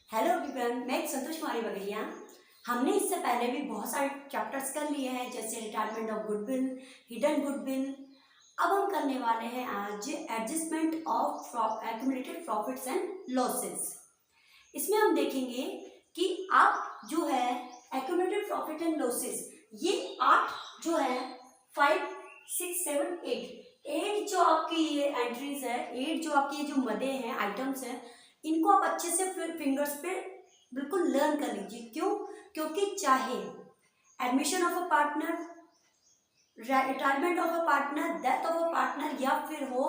Hello everyone, मैं संतोष कुमारी बगैया। हमने इससे पहले भी बहुत सारे चैप्टर्स कर लिए हैं, जैसे retirement of goodwill, hidden goodwill. अब हम करने वाले हैं आज adjustment of accumulated profits and losses. इसमें हम देखेंगे कि आप जो है एक्यूमुलेटेड प्रॉफिट एंड लॉसेस, ये 8 जो है 5, 6, 7, 8 जो आपकी ये एंट्रीज है, 8 जो आपकी ये जो मदे हैं, आइटम्स हैं, इनको आप अच्छे से फिंगर्स पे बिल्कुल लर्न कर लीजिए। क्यों? क्योंकि चाहे admission of a partner, retirement of a partner, death of a partner, या फिर हो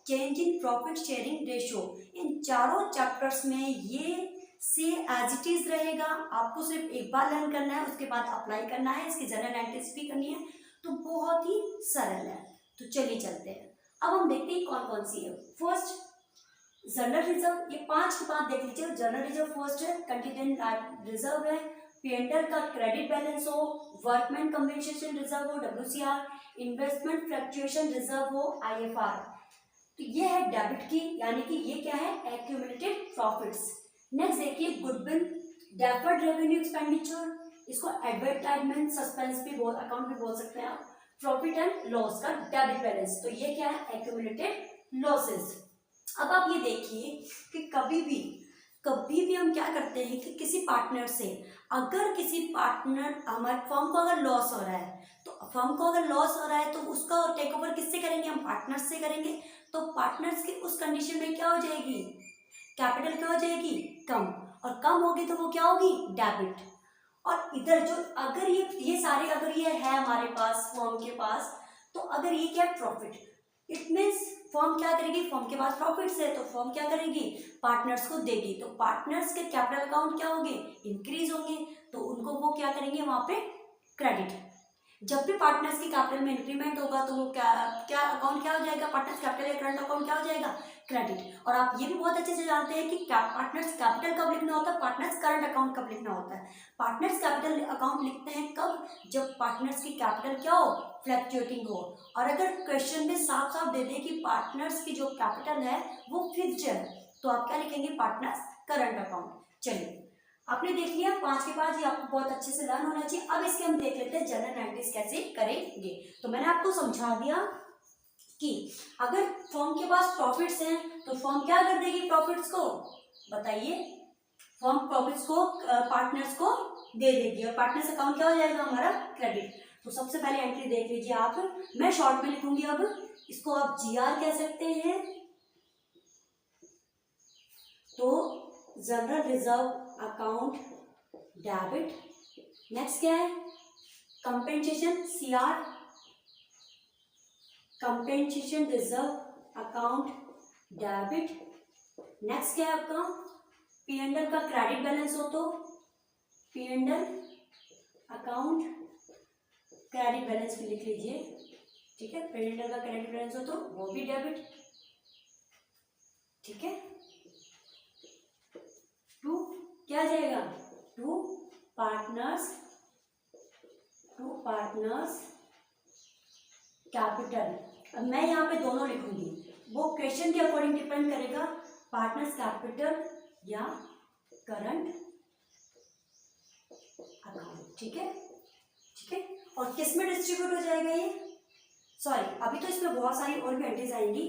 change in profit sharing ratio, इन चारों चैप्टर्स में ये से एज इट इज रहेगा। आपको सिर्फ एक बार लर्न करना है, उसके बाद अप्लाई करना है, इसकी जनरल एंट्रीज भी करनी है, तो बहुत ही सरल है। तो चलिए चलते हैं। अब हम देखते हैं कौन कौन सी है। फर्स्ट जनरल रिजर्व, ये 5 के 5 देख लीजिए। जनरल रिजर्व फर्स्ट है, कंटीजेंट रिजर्व है, पेंडर का क्रेडिट बैलेंस हो, वर्कमैन कंपनसेशन रिजर्व हो WCR, इन्वेस्टमेंट फ्लक्चुएशन रिजर्व हो IFR। तो ये है डेबिट की, यानी कि ये क्या है, एक्यूमुलेटेड प्रॉफिट्स। नेक्स्ट देखिए गुडविल, डेफर्ड रेवेन्यू एक्सपेंडिचर, इसको एडवर्टाइजमेंट सस्पेंस भी अकाउंट भी बोल सकते हैं आप। प्रॉफिट एंड लॉस का डेबिट बैलेंस, तो ये क्या है, एक्यूमुलेटेड लॉसेस। अब आप ये देखिए कि कभी भी हम क्या करते हैं कि किसी पार्टनर से, अगर किसी पार्टनर, हमारे फर्म को अगर लॉस हो रहा है, तो फर्म को अगर लॉस हो रहा है तो उसका टेक ओवर किससे करेंगे, हम पार्टनर्स से करेंगे। तो पार्टनर्स की उस कंडीशन में क्या हो जाएगी, कैपिटल क्या हो जाएगी, कम, और कम होगी तो वो क्या होगी, डेबिट। और इधर जो अगर ये सारे अगर ये है हमारे पास फर्म के पास, तो अगर ये क्या प्रॉफिट, इट मीन्स फर्म क्या करेगी, फर्म के पास प्रॉफिट्स है तो फर्म क्या करेगी, पार्टनर्स को देगी। तो पार्टनर्स के कैपिटल अकाउंट क्या होंगे, इंक्रीज होंगे, तो उनको वो क्या करेंगे वहां पे क्रेडिट। जब भी पार्टनर्स की कैपिटल में इंक्रीमेंट होगा तो वो क्या अकाउंट क्या हो जाएगा, पार्टनर्स कैपिटल या करंट अकाउंट क्या हो जाएगा, क्रेडिट। और आप ये भी बहुत अच्छे से जानते हैं कि पार्टनर्स कैपिटल कब लिखना होता है, पार्टनर्स करंट अकाउंट कब लिखना होता है। पार्टनर्स कैपिटल अकाउंट लिखते हैं कब, जब पार्टनर्स की कैपिटल क्या हो, फ्लक्चुएटिंग हो। और अगर क्वेश्चन में साफ साफ दे दे कि पार्टनर्स की जो कैपिटल है वो फिक्स्ड है, तो आप क्या लिखेंगे, पार्टनर्स करंट अकाउंट। चलिए, आपने देख लिया 5 के 5, ये आपको बहुत अच्छे से लर्न होना चाहिए। अब इसके हम देख लेते हैं जनरल एंट्रीज कैसे करेंगे। तो मैंने आपको समझा दिया कि अगर फर्म के पास प्रॉफिट्स हैं तो फर्म क्या कर देगी प्रॉफिट्स को, बताइए, फर्म प्रॉफिट्स को पार्टनर्स को दे देगी, और पार्टनर्स अकाउंट क्या हो जाएगा हमारा, क्रेडिट। तो सबसे पहले एंट्री देख लीजिए आप, मैं शॉर्ट में लिखूंगी। अब इसको आप GR कह सकते हैं। तो general reserve account debit. Next क्या है, compensation CR, compensation reserve account debit. Next क्या है आपका, P&L का क्रेडिट बैलेंस हो तो P&L अकाउंट क्रेडिट बैलेंस भी लिख लीजिए, ठीक है। P&L का क्रेडिट बैलेंस हो तो वो भी डेबिट, ठीक है। टू क्या आ जाएगा, टू पार्टनर्स कैपिटल। अब मैं यहाँ पे दोनों लिखूंगी, वो क्वेश्चन के अकॉर्डिंग डिपेंड करेगा, पार्टनर्स कैपिटल या करंट अकाउंट, ठीक है, ठीक है। और किस में डिस्ट्रीब्यूट हो जाएगा ये, सॉरी अभी तो इसमें बहुत सारी और भी एंट्रीज आएंगी,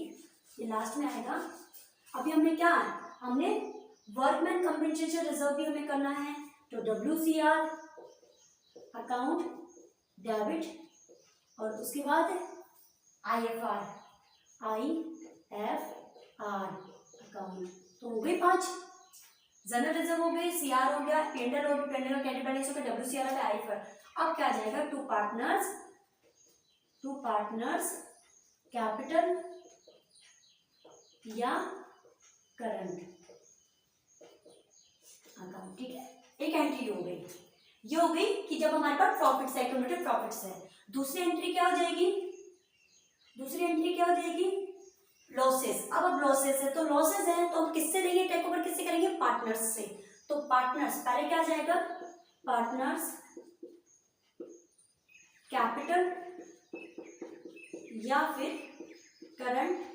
ये लास्ट में आएगा। अभी हमने क्या, हमने वर्कमैन कंपनसेशन रिजर्व भी हमें करना है, तो WCR अकाउंट डेबिट, और उसके बाद IFR अकाउंट। तो हो गई 5, जनरल रिजर्व हो गई, CR हो गया, P&L हो गया, P&L क्रेडिट बैलेंस हो गया, WCR हो गया, IFR। अब क्या आ जाएगा, टू पार्टनर्स कैपिटल या करंट अकाउंट, ठीक है। एक एंट्री हो गई, ये हो गई कि जब हमारे पास प्रॉफिट्स है, एक्यूमुलेटेड प्रॉफिट्स है। दूसरी एंट्री क्या हो जाएगी, लॉसेस। अब लॉसेस है, तो लॉसेस है तो हम किससे लेंगे, टेक ओवर किससे करेंगे, पार्टनर्स से। तो पार्टनर्स पहले क्या आ जाएगा, पार्टनर्स कैपिटल या फिर करंट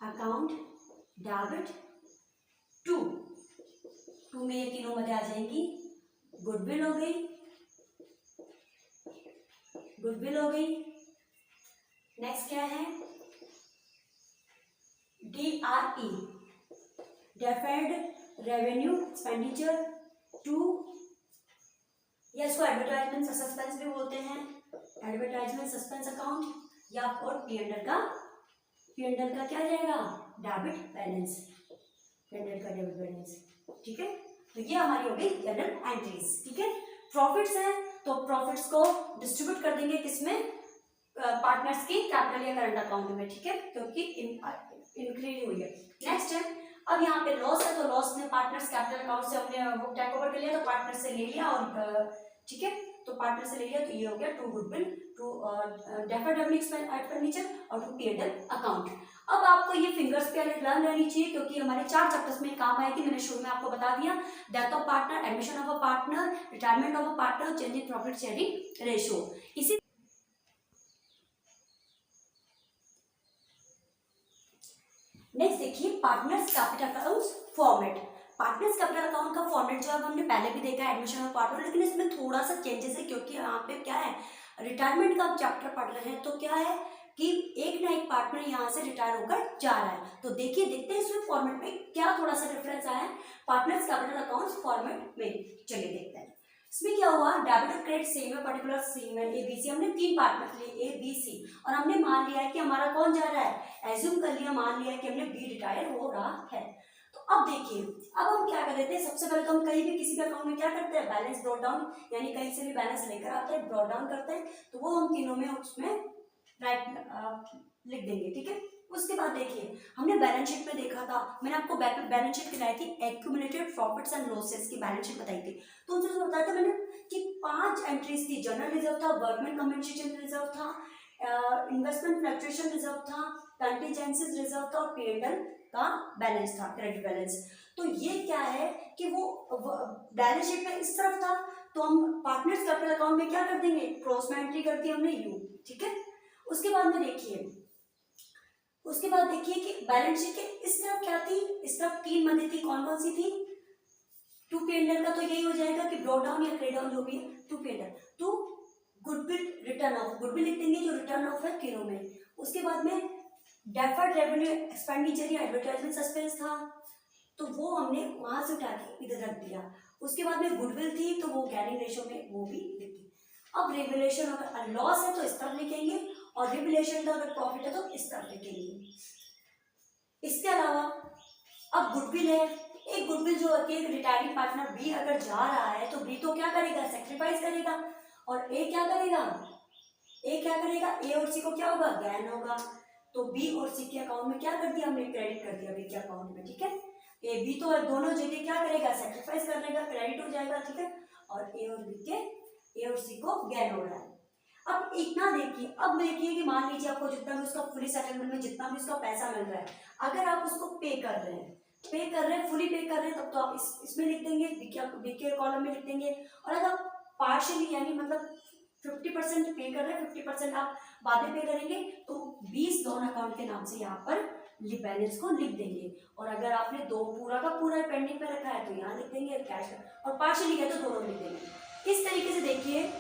अकाउंट डेबिट, 2 में ये तीनों मध्य आ जाएंगी, गुडविल हो गई, गुडविल हो गई। नेक्स्ट क्या है, DRE, डेफर्ड रेवेन्यू एक्सपेंडिचर 2, या इसको एडवर्टाइजमेंट सस्पेंस भी बोलते हैं, एडवर्टाइजमेंट सस्पेंस अकाउंट, या और P&L का क्या रहेगा, डेबिट बैलेंस, P&L का डेबिट बैलेंस। ठीक है, तो ये हमारी हो गई जनरल एंट्रीज। ठीक है, प्रॉफिट्स है तो प्रॉफिट्स को डिस्ट्रीब्यूट कर देंगे किसमें, पार्टनर्स की कैपिटल या करंट अकाउंट में। ठीक है, क्योंकि इंक्रीज हुई है। नेक्स्ट है, अब यहाँ पे लॉस है तो लॉस ने पार्टनर्स कैपिटल अकाउंट से हमने वो टेक ओवर कर लिया, तो पार्टनर से ले लिया, और ठीक है, तो पार्टनर से ले लिया, तो ये हो गया to goodwill, to deferred revenue expenditure और टू P&L अकाउंट। अब आपको ये फिंगर्स पे लर्न रहनी चाहिए, क्योंकि हमारे 4 चैप्टर्स में काम आएगी। मैंने शुरू में आपको बता दिया, death of partner, admission of a partner, retirement of a partner, change in profit sharing ratio. इसी नेक्स्ट देखिए, partners capital account format. Partners capital account का फॉर्मेट जो है हमने पहले भी देखा है, एडमिशन ऑफ पार्टनर, लेकिन इसमें थोड़ा सा चेंजेस है, क्योंकि यहाँ पे क्या है, रिटायरमेंट का चैप्टर पढ़ रहे हैं, तो क्या है कि एक ना एक पार्टनर यहाँ से रिटायर होकर जा रहा है। तो देखिए, देखते हैं इसमें फॉर्मेट में क्या थोड़ा सा डिफरेंस आया है पार्टनर्स कैपिटल अकाउंट फॉर्मेट में। चलिए देखते हैं इसमें क्या हुआ। डेबिट और क्रेडिट सेम है, पर्टिकुलर सेम है, ABC, हमने 3 पार्टनर लिए ABC, और हमने मान लिया है कि हमारा कौन जा रहा है, एज्यूम कर लिया, मान लिया है कि हमने B रिटायर हो रहा है। तो अब देखिए, अब हम क्या कर देते हैं, सबसे पहले तो हम कहीं भी किसी भी अकाउंट में क्या करते हैं, बैलेंस ब्रॉट डाउन, यानी कहीं से भी बैलेंस लेकर आते हैं, ब्रॉट डाउन करते हैं, तो वो हम तीनों में उसमें राइट लिख देंगे। ठीक है, उसके बाद देखिए, हमने बैलेंस शीट में देखा था, मैंने आपको बैलेंस शीट दिलाई थी, एक्यूमुलेटेड प्रॉफिट्स एंड लॉसेस की बैलेंस शीट बताई थी। तो उनसे बताया था मैंने कि 5 एंट्रीज थी, जनरल रिजर्व था, वर्कमैन कंपनसेशन रिजर्व था, इन्वेस्टमेंट फ्लक्चुएशन रिजर्व था, कंटीजेंसीज रिजर्व था, और P&L का बैलेंस था, क्रेडिट बैलेंस। तो ये क्या है कि वो बैलेंस शीट में इस तरफ था, तो हम पार्टनर्स कैपिटल अकाउंट में क्या कर देंगे, क्रॉस में एंट्री कर दी हमने U। ठीक है, उसके बाद में देखिए, उसके बाद देखिए कि बैलेंस शीट के इस तरफ क्या थी, इस तरफ 3 मदे थी, कौन कौन सी थी, टू P&L का तो यही हो जाएगा कि ब्रॉट डाउन या क्रेडिट डाउन जो भी है, to P&L, to goodwill return of, goodwill लिख देंगे जो रिटर्न ऑफ है तीनों में। उसके बाद में डेफर्ड रेवेन्यू एक्सपेंडिचर या एडवर्टाइजमेंट सस्पेंस था, तो वो हमने वहां से उठा के इधर रख दिया। उसके बाद में गुडविल थी, तो वो गेनिंग रेशियो में वो भी लिख दी। अब रिवलेशन अगर लॉस है तो इस तरफ लिखेंगे, और रिवलेशन का अगर प्रॉफिट है तो इस तरफ लिखेंगे। इसके अलावा अब गुडविल है, एक गुडविल जो एक रिटायरिंग पार्टनर B अगर जा रहा है, तो B तो क्या करेगा, सेक्रीफाइस करेगा, और A क्या करेगा, A और C को क्या होगा, गेन होगा। तो B और C के अकाउंट में क्या कर दिया हमने, क्रेडिट कर दिया B के अकाउंट में। ठीक है, B तो दोनों जगह क्या करेगा, सेक्रीफाइस कर लेगा, क्रेडिट हो जाएगा। ठीक है, और A और C को गेन हो रहा है। अब इतना देखिए, अब देखिए कि मान लीजिए आपको जितना भी उसका फुली सेटलमेंट में जितना भी उसका पैसा मिल रहा है, अगर आप उसको पे कर रहे हैं, फुली पे कर रहे हैं, तब तो आप इसमें लिख देंगे, बी के कॉलम में लिख देंगे। और अगर पार्शियली यानी मतलब 50% पे कर रहे हैं, 50% आप बाद में पे करेंगे, तो 20 दोनों अकाउंट के नाम से यहाँ पर बैलेंस को लिख देंगे। और अगर आपने दो पूरा का पूरा पेंडिंग पे रखा है तो यहाँ लिख देंगे कैश, और पार्शियली है तो दोनों लिख देंगे। इस तरीके से देखिए,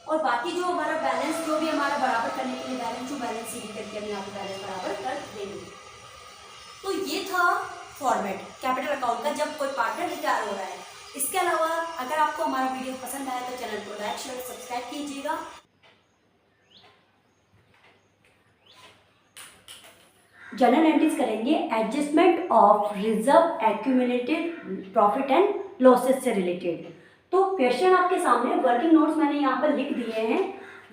और बाकी जो हमारा बैलेंस जो भी हमारा बराबर करने के लिए बैलेंस टू बैलेंस सीधी करके हम यहाँ पे बैलेंस बराबर कर देंगे। तो ये था फॉर्मेट कैपिटल अकाउंट का जब कोई पार्टनर रिटायर हो रहा है। इसके अलावा अगर आपको हमारा वीडियो पसंद आया तो चैनल को लाइक शेयर सब्सक्राइब कीजिएगा। जनरल एंट्रीज करेंगे, adjustment of reserve accumulated profit and losses से रिलेटेड। तो क्वेश्चन आपके सामने, वर्किंग नोट्स मैंने यहाँ पर लिख दिए हैं।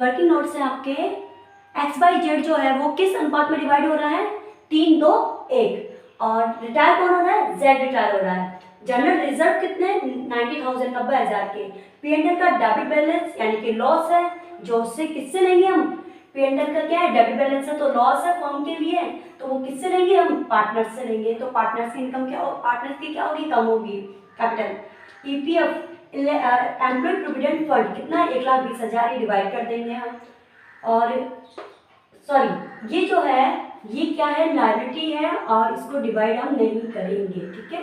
वर्किंग नोट्स है आपके, XYZ जो है वो किस अनुपात में डिवाइड हो रहा है, 3:2:1, और रिटायर कौन हो रहा है, Z रिटायर हो रहा है। जनरल रिजर्व कितने, 90,000, 90,000 के। P&L का डेबिट बैलेंस यानी कि लॉस है, जो उससे किससे लेंगे हम, P&L का क्या है, डेबिट बैलेंस है, तो लॉस है फर्म के लिए, तो वो किससे लेंगे हम, पार्टनर्स से लेंगे। तो पार्टनर्स की इनकम क्या हो, पार्टनर्स की क्या होगी, कम होगी, capital. EPF employ provident fund कितना, 1,20,000 डिवाइड कर देंगे हम। और सॉरी, ये जो है ये क्या है, लायबिलिटी है, और इसको डिवाइड हम नहीं करेंगे। ठीक है,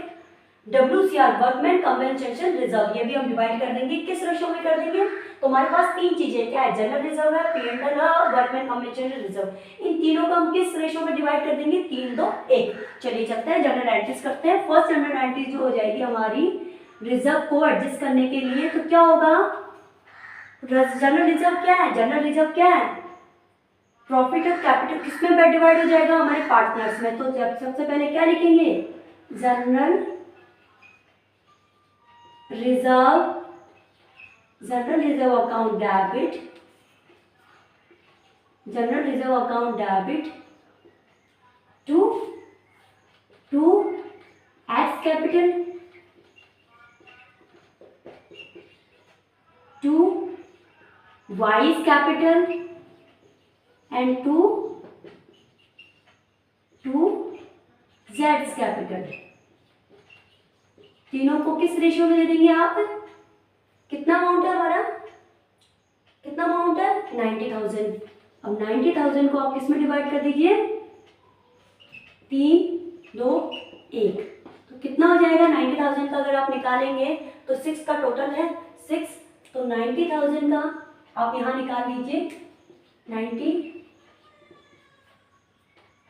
WCR वर्कमैन कंपनसेशन रिजर्व, ये भी हम डिवाइड कर देंगे। किस रेशो में कर देंगे? तो हमारे पास तीन चीजें क्या है, जनरल रिजर्व है, P&L है और वर्कमैन कंपनसेशन रिजर्व। इन तीनों को हम किस रेशो में डिवाइड कर देंगे? 3, 2, 1। चलिए चलते हैं जनरल एंट्रीज करते हैं। फर्स्ट जनरल एंट्री जो हो जाएगी हमारी रिजर्व को एडजस्ट करने के लिए, तो क्या होगा? जनरल रिजर्व क्या है? जनरल रिजर्व क्या है? प्रॉफिट ऑफ कैपिटल किसमें डिवाइड हो जाएगा? हमारे पार्टनर्स में। तो जब सबसे पहले क्या लिखेंगे? General reserve account debit, general reserve account debit to X capital, to Y's capital and to जेड्स कैपिटल। तीनों को किस रेशियो में दे देंगे आप? कितना अमाउंट है हमारा? कितना अमाउंट है? 90,000। अब 90,000 को आप किस में डिवाइड कर दीजिए? 3, 2, 1। तो कितना हो जाएगा? 90,000 का अगर आप निकालेंगे तो 6 का टोटल है 6, तो 90,000 का आप यहाँ निकाल लीजिए 90।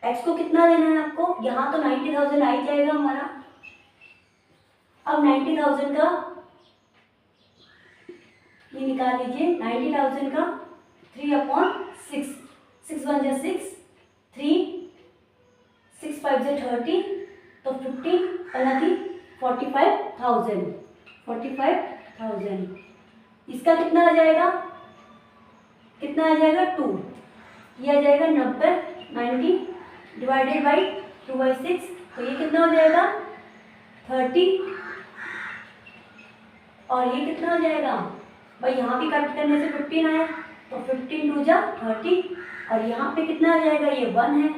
एक्स को कितना देना है आपको? यहाँ तो 90,000 आ ही जाएगा हमारा। अब 90,000 का ये निकाल लीजिए, 90,000 का 3/6, 6 1 जा 6, 3 6 5 जा 30, तो 50 थी 45,000। इसका कितना आ जाएगा? कितना आ जाएगा? 2। ये आ जाएगा 90, 90 डिवाइडेड बाई 2/6, तो ये कितना हो जाएगा? 30। और ये कितना हो जाएगा भाई? यहाँ भी कट करने से 15 आया, तो 15 2 जा 30, और यहाँ पे कितना आ जाएगा? ये 1 है,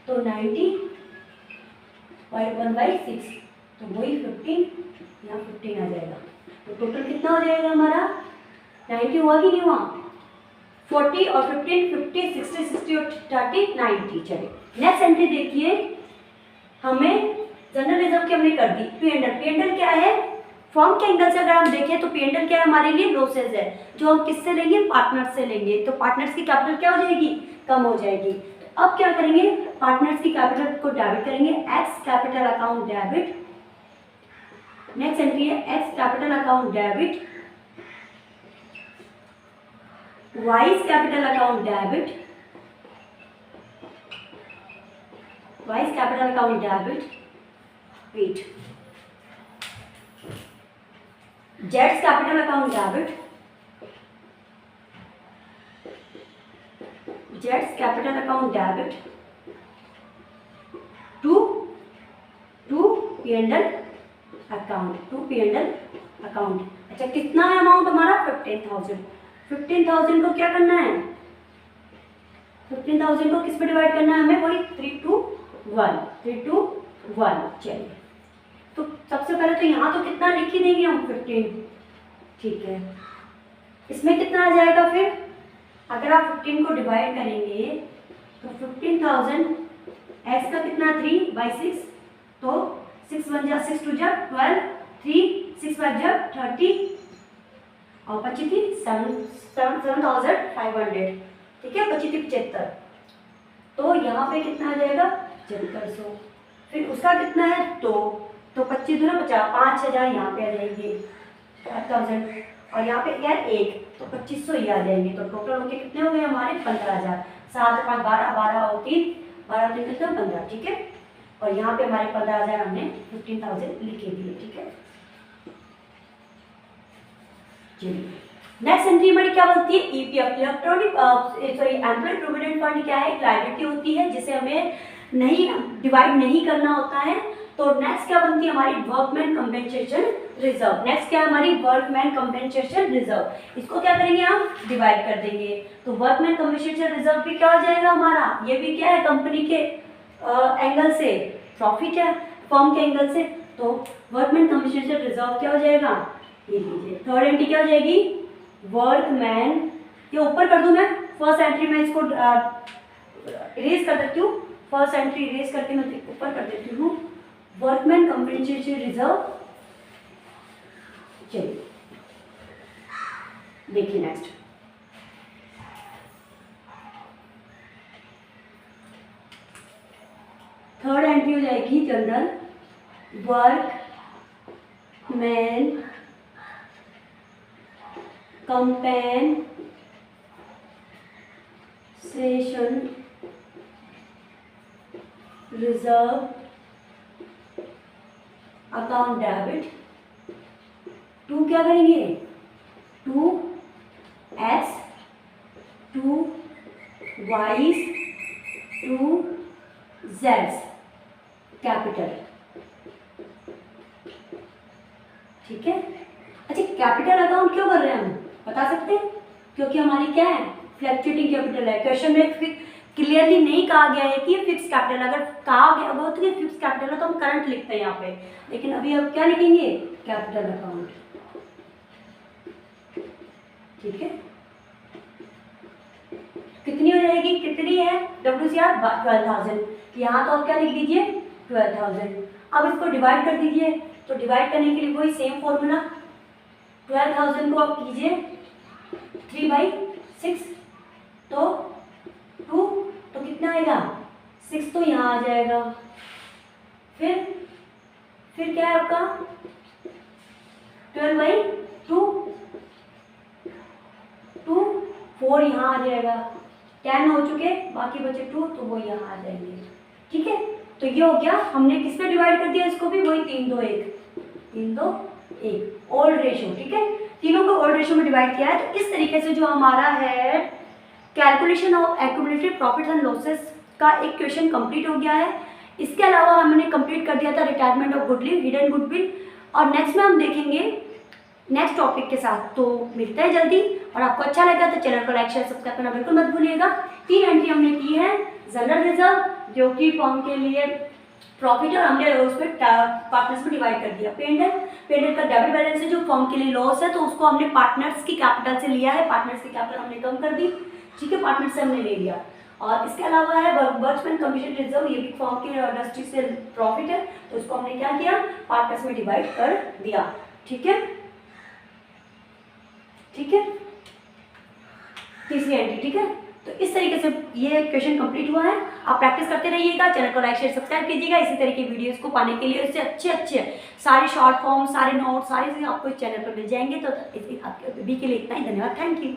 तो 90/1/6, तो वही 15, यहाँ 15 आ जाएगा। तो टोटल कितना हो जाएगा हमारा? 90 हुआ कि नहीं हुआ? 40 और 15, 50, 60, 60 और 30, 90। चलिए नेक्स्ट एंट्री देखिए, हमें जनरल रिजर्व की हमने कर दी। P&L क्या है? फॉर्म के एंगल से अगर हम देखें तो P&L क्या है हमारे लिए? लॉसेज है, जो हम किससे लेंगे? पार्टनर्स से लेंगे। तो पार्टनर्स की कैपिटल क्या हो जाएगी? कम हो जाएगी। तो अब क्या करेंगे? पार्टनर्स की कैपिटल को डेबिट करेंगे, X capital account debit. Next entry है X capital account debit, Y's capital account debit, Y's capital account debit, wait, जेड्स कैपिटल अकाउंट डेबिट, जेड्स capital account debit to P&L account. अच्छा कितना है amount हमारा? 15,000। 15,000 को क्या करना है? 15,000 को किस में डिवाइड करना है हमें? वही 3 to 1, 3 to 1। चलिए तो सबसे पहले तो यहाँ तो कितना लिख ही देंगे हम? 15, ठीक है। इसमें कितना आ जाएगा फिर? अगर आप 15 को डिवाइड करेंगे तो 15,000 एक्स का कितना? 3/6, तो 6 1 जा 6 2 जा 12, 3 6 5 जा 30, और बची थी 7,500, ठीक है, बची थी 75। तो यहाँ पे कितना आ जाएगा? 7500। फिर उसका कितना है? तो 25 दूना 50, 5,000 यहाँ पे आ जाएंगे 5,000, और यहाँ पे क्या है? 1, तो 2500 ये आ जाएंगे। तो टोटल होके कितने हो गए हमारे? 15,000। 7 5 12, 12 और 3, 12 3 कितने? 15, ठीक है। और यहाँ पे हमारे 15,000 हमने 15,000 लिखे दिए, ठीक है। चलिए नेक्स्ट एंट्री हमारी क्या बोलती है? EPF, electronic employ provident fund क्या है? एक लायबिलिटी होती है जिसे हमें नहीं डिवाइड नहीं करना होता है। तो नेक्स्ट क्या बनती है हमारी? Workman compensation reserve. नेक्स्ट क्या है हमारी? Workman compensation reserve. इसको क्या करेंगे हम? डिवाइड कर देंगे। तो वर्कमैन कंपेंसेशन रिजर्व भी क्या हो जाएगा हमारा? ये भी क्या है? कंपनी के एंगल से प्रॉफिट है, फर्म के एंगल से। तो वर्कमैन कंपेंसेशन रिजर्व क्या हो जाएगा? ये लीजिए थर्ड एंट्री क्या हो जाएगी? वर्कमैन, ये ऊपर कर दूं मैं, फर्स्ट एंट्री में इसको इरेज कर देती हूँ। फर्स्ट एंट्री इरेज करके मैं ऊपर कर देती हूँ। वर्कमैन कंपेंसेशन रिजर्व चलिए देखिए नेक्स्ट, थर्ड एंट्री हो जाएगी general, work man compensation reserve account debit to क्या करेंगे, to X, to Y's, to जेड्स कैपिटल, ठीक है। अच्छा कैपिटल अकाउंट क्यों कर रहे हैं हम बता सकते हैं, क्योंकि हमारी क्या है फ्लक्चुएटिंग कैपिटल है। क्वेश्चन में क्लियरली नहीं कहा गया है कि ये फिक्स कैपिटल, अगर कहा गया वो तो फिक्स कैपिटल है तो हम करंट लिखते हैं यहाँ पे, लेकिन अभी हम क्या लिखेंगे कैपिटल अकाउंट, ठीक है। कितनी हो जाएगी, कितनी है WCR 12,000, यहाँ तो आप क्या लिख दीजिए 12,000। अब इसको डिवाइड कर दीजिए, तो डिवाइड करने के लिए वही सेम फॉर्मूला, 12,000 को आप कीजिए 3/6, तो 2, तो कितना आएगा 6, तो यहाँ आ जाएगा। फिर क्या है आपका 12/2, 2, 4 यहाँ आ जाएगा, 10 हो चुके, बाकी बचे 2, तो वो यहाँ आ जाएंगे, ठीक है। तो ये हो गया, हमने किस पे डिवाइड कर दिया इसको भी, वही 3-2-1 ओल्ड रेशियो, ठीक है। तीनों को ओल्ड रेशियो में डिवाइड किया है। तो इस तरीके से जो हमारा है calculation of accumulated profits and losses का एक क्वेश्चन कंप्लीट हो गया है। इसके अलावा हमने कंप्लीट कर दिया था retirement of goodwill, hidden goodwill, और नेक्स्ट में हम देखेंगे नेक्स्ट टॉपिक के साथ। तो मिलते हैं जल्दी, और आपको अच्छा लगा तो चैनल को लाइक शेयर सब्सक्राइब करना बिल्कुल मत भूलिएगा। 3 एंट्री हमने की है, जनरल रिजर्व जो कि फॉर्म के लिए प्रॉफिट है और हमने उसमें पार्टनर्स में डिवाइड कर दिया। पेंडेंट का डेबिट बैलेंस है जो फॉर्म के लिए लॉस है, तो उसको हमने पार्टनर्स की कैपिटल से लिया है, पार्टनर्स की कैपिटल हमने कम कर दी, ठीक है, पार्टनर से हमने ले लिया। और इसके अलावा है वर्कमैन कमीशन रिजर्व, ये भी फॉर्म की इंडस्ट्री से प्रॉफिट है, तो उसको हमने क्या किया पार्टनर्स में डिवाइड कर दिया, ठीक है, ठीक है। तीसरी एंट्री, ठीक है। तो इस तरीके से ये क्वेश्चन कंप्लीट हुआ है। आप प्रैक्टिस करते रहिएगा, चैनल को लाइक शेयर सब्सक्राइब कीजिएगा इसी तरह की वीडियोस को पाने के लिए। इससे अच्छे सारे शॉर्ट फॉर्म, सारे नोट, सारी चीज़ें आपको इस चैनल पर मिल जाएंगे। तो आपके अभी के लिए इतना ही, धन्यवाद, थैंक यू।